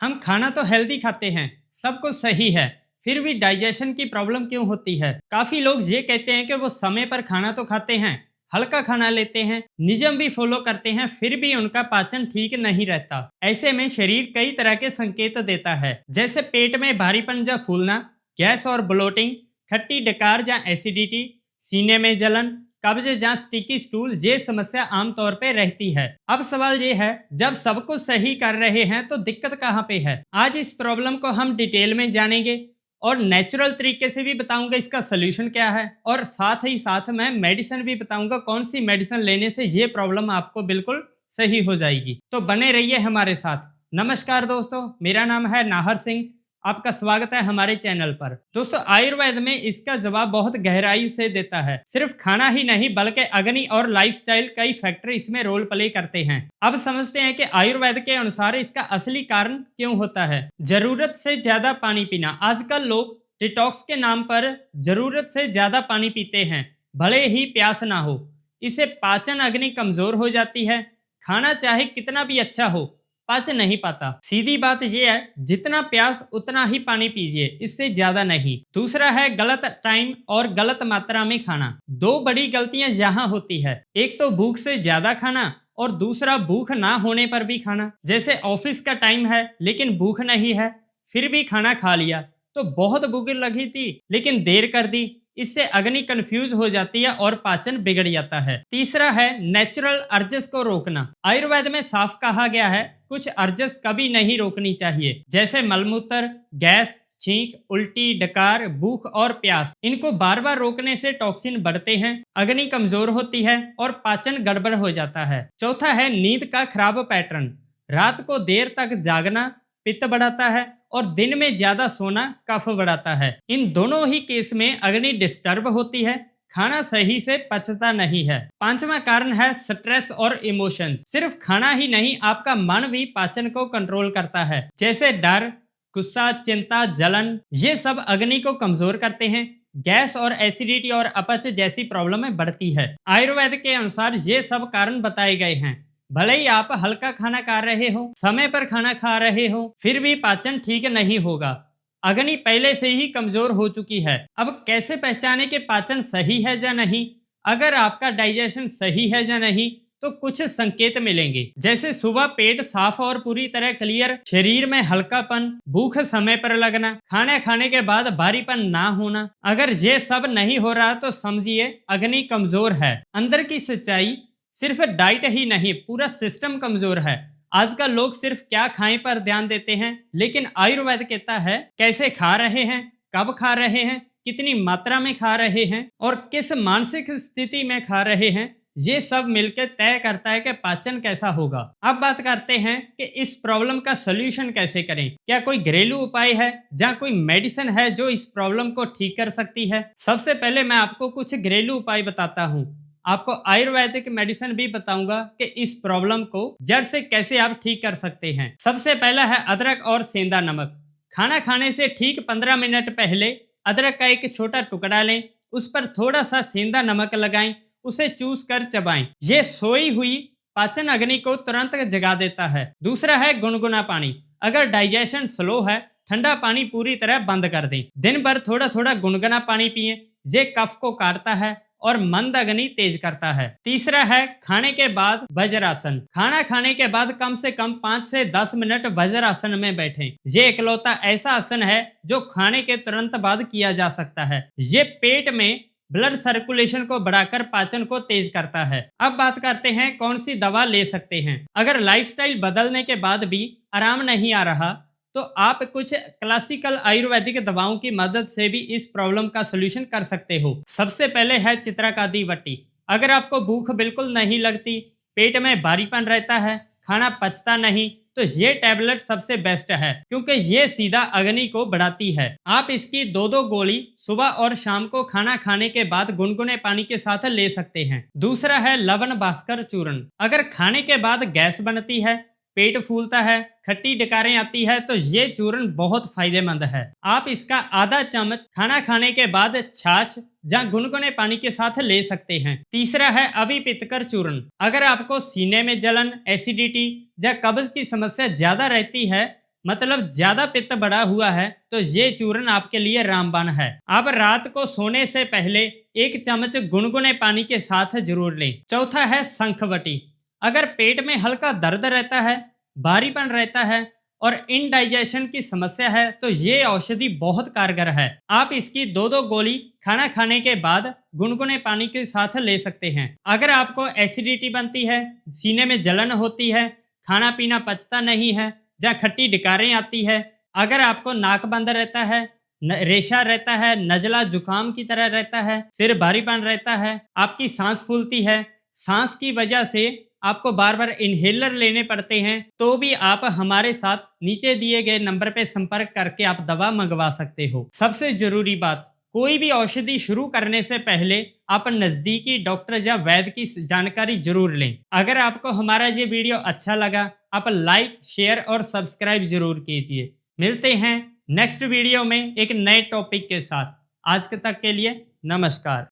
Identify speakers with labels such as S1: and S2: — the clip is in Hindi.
S1: हम खाना तो हेल्दी खाते हैं, सब कुछ सही है, फिर भी डाइजेशन की प्रॉब्लम क्यों होती है? काफी लोग ये कहते हैं कि वो समय पर खाना तो खाते हैं, हल्का खाना लेते हैं, नियम भी फॉलो करते हैं, फिर भी उनका पाचन ठीक नहीं रहता। ऐसे में शरीर कई तरह के संकेत देता है, जैसे पेट में भारीपन या फूलना, गैस और ब्लोटिंग, खट्टी डकार या एसिडिटी, सीने में जलन, कब्ज या स्टिकी स्टूल। ये समस्या आमतौर पे रहती है। अब सवाल ये है, जब सब कुछ सही कर रहे हैं तो दिक्कत कहाँ पे है? आज इस प्रॉब्लम को हम डिटेल में जानेंगे और नेचुरल तरीके से भी बताऊंगा इसका सोल्यूशन क्या है, और साथ ही साथ मैं मेडिसिन भी बताऊंगा कौन सी मेडिसिन लेने से ये प्रॉब्लम आपको बिल्कुल सही हो जाएगी। तो बने रहिए हमारे साथ। नमस्कार दोस्तों, मेरा नाम है नाहर सिंह। आपका स्वागत है हमारे चैनल पर। दोस्तों, आयुर्वेद में इसका जवाब बहुत गहराई से देता है। सिर्फ खाना ही नहीं बल्कि अग्नि और लाइफस्टाइल कई फैक्टर इसमें रोल प्ले करते हैं। अब समझते हैं कि आयुर्वेद के अनुसार इसका असली कारण क्यों होता है। जरूरत से ज्यादा पानी पीना। आजकल लोग डिटॉक्स के नाम पर जरूरत से ज्यादा पानी पीते हैं, भले ही प्यास ना हो। इससे पाचन अग्नि कमजोर हो जाती है। खाना चाहे कितना भी अच्छा हो, पच नहीं पाता। सीधी बात यह है, जितना प्यास उतना ही पानी पीजिए, इससे ज्यादा नहीं। दूसरा है गलत टाइम और गलत मात्रा में खाना। दो बड़ी गलतियां यहाँ होती है, एक तो भूख से ज्यादा खाना और दूसरा भूख ना होने पर भी खाना। जैसे ऑफिस का टाइम है लेकिन भूख नहीं है, फिर भी खाना खा लिया, तो बहुत भूख लगी थी लेकिन देर कर दी। इससे अग्नि कंफ्यूज हो जाती है और पाचन बिगड़ जाता है। तीसरा है नेचुरल अर्जस को रोकना। आयुर्वेद में साफ कहा गया है, कुछ अर्जस कभी नहीं रोकनी चाहिए, जैसे मलमूत्र, गैस, छींक, उल्टी, डकार, भूख और प्यास। इनको बार बार रोकने से टॉक्सिन बढ़ते हैं, अग्नि कमजोर होती है और पाचन गड़बड़ हो जाता है। चौथा है नींद का खराब पैटर्न। रात को देर तक जागना पित्त बढ़ाता है और दिन में ज्यादा सोना कफ बढ़ाता है। इन दोनों ही केस में अग्नि डिस्टर्ब होती है, खाना सही से पचता नहीं है। पांचवा कारण है स्ट्रेस और इमोशंस। सिर्फ खाना ही नहीं, आपका मन भी पाचन को कंट्रोल करता है, जैसे डर, गुस्सा, चिंता, जलन। ये सब अग्नि को कमजोर करते हैं। गैस और एसिडिटी और अपच जैसी प्रॉब्लम बढ़ती है। आयुर्वेद के अनुसार ये सब कारण बताए गए हैं। भले ही आप हल्का खाना खा रहे हो, समय पर खाना खा रहे हो, फिर भी पाचन ठीक नहीं होगा। अग्नि पहले से ही कमजोर हो चुकी है। अब कैसे पहचाने कि पाचन सही है या नहीं? अगर आपका डाइजेशन सही है या नहीं, तो कुछ संकेत मिलेंगे, जैसे सुबह पेट साफ और पूरी तरह क्लियर, शरीर में हल्कापन, भूख समय पर लगना, खाने खाने के बाद भारीपन ना होना। अगर ये सब नहीं हो रहा तो समझिए अग्नि कमजोर है। अंदर की सच्चाई, सिर्फ डाइट ही नहीं, पूरा सिस्टम कमजोर है। आजकल लोग सिर्फ क्या खाएं पर ध्यान देते हैं, लेकिन आयुर्वेद कहता है कैसे खा रहे हैं, कब खा रहे हैं, कितनी मात्रा में खा रहे हैं और किस मानसिक स्थिति में खा रहे हैं। ये सब मिलकर तय करता है कि पाचन कैसा होगा। अब बात करते हैं कि इस प्रॉब्लम का सलूशन कैसे करें। क्या कोई घरेलू उपाय है या कोई मेडिसिन है जो इस प्रॉब्लम को ठीक कर सकती है? सबसे पहले मैं आपको कुछ घरेलू उपाय बताता हूँ। आपको आयुर्वेदिक मेडिसिन भी बताऊंगा कि इस प्रॉब्लम को जड़ से कैसे आप ठीक कर सकते हैं। सबसे पहला है अदरक और सेंधा नमक। खाना खाने से ठीक 15 मिनट पहले अदरक का एक छोटा टुकड़ा लें, उस पर थोड़ा सा सेंधा नमक लगाएं, उसे चूस कर चबाएं। ये सोई हुई पाचन अग्नि को तुरंत जगा देता है। दूसरा है गुनगुना पानी। अगर डाइजेशन स्लो है, ठंडा पानी पूरी तरह बंद कर दें। दिन भर थोड़ा थोड़ा गुनगुना पानी पिएं। ये कफ को काटता है और मंद अग्नि तेज करता है। तीसरा है खाने के बाद वज्रासन। खाना खाने के बाद कम से कम 5 से 10 मिनट वज्रासन में बैठें। ये इकलौता ऐसा आसन है जो खाने के तुरंत बाद किया जा सकता है। ये पेट में ब्लड सर्कुलेशन को बढ़ाकर पाचन को तेज करता है। अब बात करते हैं कौन सी दवा ले सकते हैं। अगर लाइफस्टाइल बदलने के बाद भी आराम नहीं आ रहा, तो आप कुछ क्लासिकल आयुर्वेदिक दवाओं की मदद से भी इस प्रॉब्लम का सलूशन कर सकते हो। सबसे पहले है चित्रकादी वट्टी। अगर आपको भूख बिल्कुल नहीं लगती, पेट में भारीपन रहता है, खाना पचता नहीं, तो ये टैबलेट सबसे बेस्ट है, क्योंकि ये सीधा अग्नि को बढ़ाती है। आप इसकी 2-2 गोली सुबह और शाम को खाना खाने के बाद गुनगुने पानी के साथ ले सकते हैं। दूसरा है लवण भास्कर चूर्ण। अगर खाने के बाद गैस बनती है, पेट फूलता है, खट्टी डकारें आती है, तो ये चूर्ण बहुत फायदेमंद है। आप इसका आधा चम्मच खाना खाने के बाद छाछ या गुनगुने पानी के साथ ले सकते हैं। तीसरा है अभिपित्तकर चूर्ण। अगर आपको सीने में जलन, एसिडिटी या कब्ज की समस्या ज्यादा रहती है, मतलब ज्यादा पित्त बढ़ा हुआ है तो ये चूर्ण आपके लिए रामबाण है। आप रात को सोने से पहले 1 चम्मच गुनगुने पानी के साथ जरूर लें। चौथा है शंखवटी। अगर पेट में हल्का दर्द रहता है, भारीपन रहता है और इनडाइजेशन की समस्या है तो ये औषधि बहुत कारगर है। आप इसकी 2-2 गोली खाना खाने के बाद गुनगुने पानी के साथ ले सकते हैं। अगर आपको एसिडिटी बनती है, सीने में जलन होती है, खाना पीना पचता नहीं है या खट्टी डकारें आती है, अगर आपको नाक बंद रहता है, रेशा रहता है, नजला जुकाम की तरह रहता है, सिर भारीपन रहता है, आपकी सांस फूलती है, सांस की वजह से आपको बार बार इनहेलर लेने पड़ते हैं, तो भी आप हमारे साथ नीचे दिए गए नंबर पे संपर्क करके आप दवा मंगवा सकते हो। सबसे जरूरी बात, कोई भी औषधि शुरू करने से पहले आप नजदीकी डॉक्टर या वैद्य की जानकारी जरूर लें। अगर आपको हमारा ये वीडियो अच्छा लगा, आप लाइक, शेयर और सब्सक्राइब जरूर कीजिए। मिलते हैं नेक्स्ट वीडियो में एक नए टॉपिक के साथ। आज तक के लिए नमस्कार।